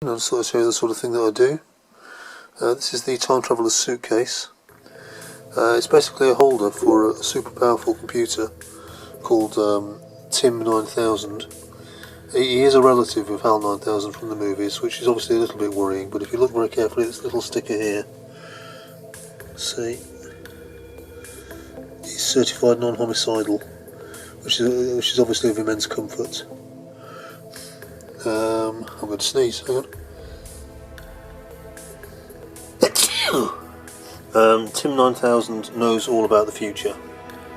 And I'll sort of show you the sort of thing that I do. This is the Time Traveller's suitcase. It's basically a holder for a super powerful computer called Tim 9000. He is a relative of HAL 9000 from the movies, which is obviously a little bit worrying, but if you look very carefully at this little sticker here, see, he's certified non-homicidal, which is obviously of immense comfort. I'm going to sneeze, hang on. Tim 9000 knows all about the future.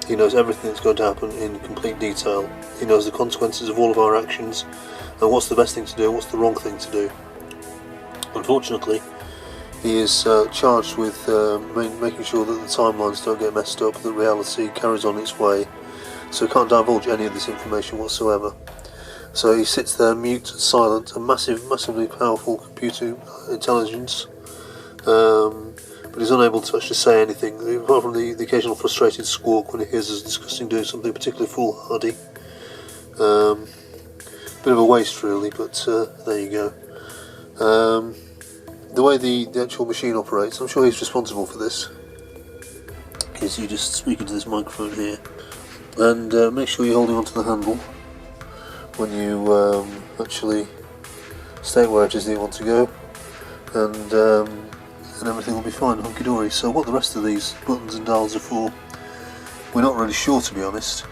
He knows everything that's going to happen in complete detail. He knows the consequences of all of our actions and what's the best thing to do and what's the wrong thing to do. Unfortunately, he is charged with making sure that the timelines don't get messed up, that reality carries on its way, so he can't divulge any of this information whatsoever. So he sits there mute, silent, a massively powerful computer intelligence, but he's unable to actually say anything, apart from the occasional frustrated squawk when he hears us discussing doing something particularly foolhardy. Bit of a waste really, but there you go. The way the actual machine operates, I'm sure he's responsible for this, is you just speak into this microphone here, and make sure you're holding onto the handle when you actually state where it is that you want to go, and everything will be fine, hunky-dory. So what the rest of these buttons and dials are for, we're not really sure, to be honest.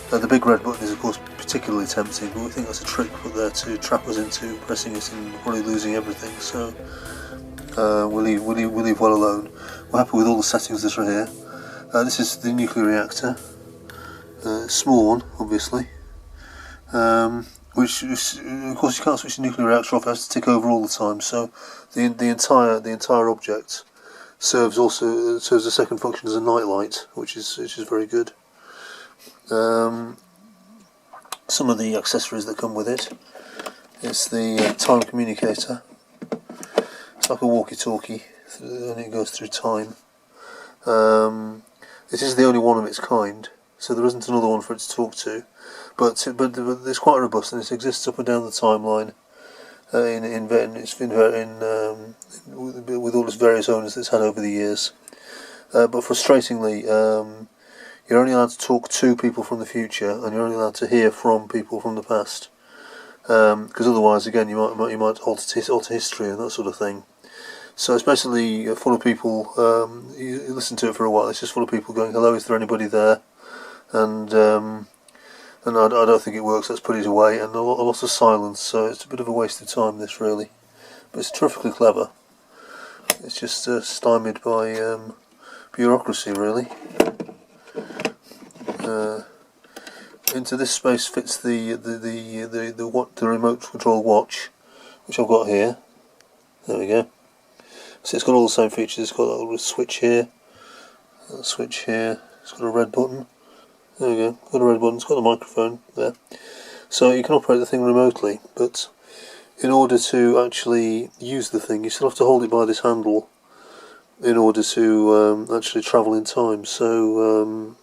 The big red button is of course particularly tempting, but we think that's a trick put there to trap us into pressing it and probably losing everything, so we'll leave well alone. We're happy with all the settings that are here. This is the nuclear reactor, small one obviously, which is, of course you can't switch the nuclear reactor off, it has to tick over all the time, so the entire object serves a second function as a nightlight, which is very good. Some of the accessories that come with it is the time communicator. It's like a walkie-talkie, and it goes through time. It is the only one of its kind, so there isn't another one for it to talk to. But it's quite robust, and it exists up and down the timeline with all its various owners that it's had over the years. But frustratingly, you're only allowed to talk to people from the future, and you're only allowed to hear from people from the past. Because otherwise, again, you might alter history and that sort of thing. So it's basically full of people. You listen to it for a while. It's just full of people going, "Hello, is there anybody there?" And I don't think it works. Let's put it away. And a lot of silence. So it's a bit of a waste of time, this really. But it's terrifically clever. It's just stymied by bureaucracy, really. Into this space fits the remote control watch, which I've got here. There we go. So it's got all the same features. It's got a little switch here, a switch here. It's got a red button. There we go. Got a red button. It's got a microphone there. So you can operate the thing remotely, but in order to actually use the thing, you still have to hold it by this handle in order to actually travel in time. So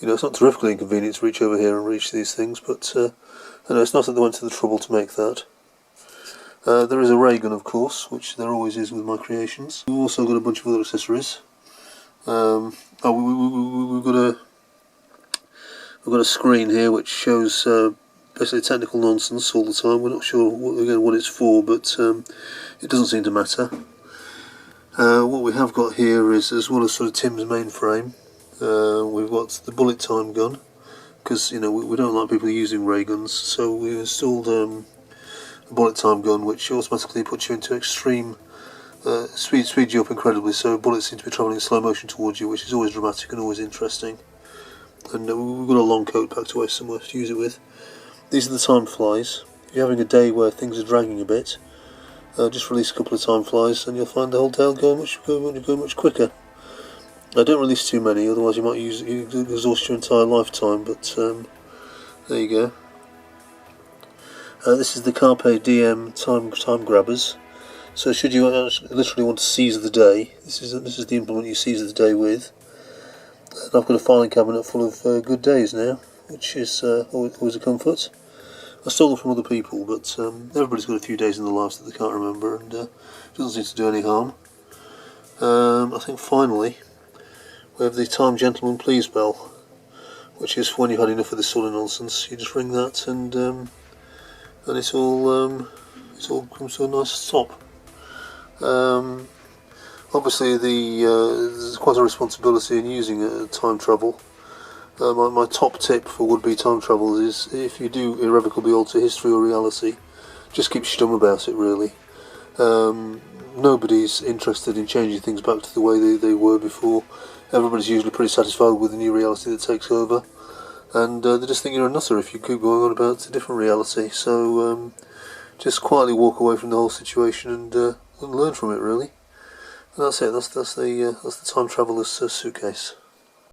it's not terrifically inconvenient to reach over here and reach these things, but it's nice that they went to the trouble to make that. There is a ray gun, of course, which there always is with my creations. We've also got a bunch of other accessories. We've got a screen here which shows basically technical nonsense all the time. We're not sure what it's for, but it doesn't seem to matter. What we have got here is, as well as sort of Tim's mainframe, we've got the bullet time gun, because we don't like people using ray guns, so we installed a bullet time gun which automatically puts you into extreme speeds you up incredibly, so bullets seem to be travelling in slow motion towards you, which is always dramatic and always interesting. And we've got a long coat packed away somewhere to use it with. These are the time flies. If you're having a day where things are dragging a bit, just release a couple of time flies and you'll find the whole day will go much quicker. I don't release too many, otherwise you might exhaust your entire lifetime, but there you go. This is the Carpe Diem time grabbers. So should you literally want to seize the day, this is the implement you seize the day with. And I've got a filing cabinet full of good days now, which is always a comfort. I stole them from other people, but everybody's got a few days in their lives that they can't remember, and it doesn't seem to do any harm. I think finally we have the time gentleman please bell, which is for when you've had enough of this sort of nonsense. You just ring that, and it's all comes to a nice stop. Obviously, there's quite a responsibility in using time travel. My top tip for would-be time travel is, if you do irrevocably alter history or reality, just keep stum about it, really. Nobody's interested in changing things back to the way they were before. Everybody's usually pretty satisfied with the new reality that takes over, and they just think you're a nutter if you keep going on about a different reality. So just quietly walk away from the whole situation and learn from it, really. And that's it. That's the time traveller's suitcase.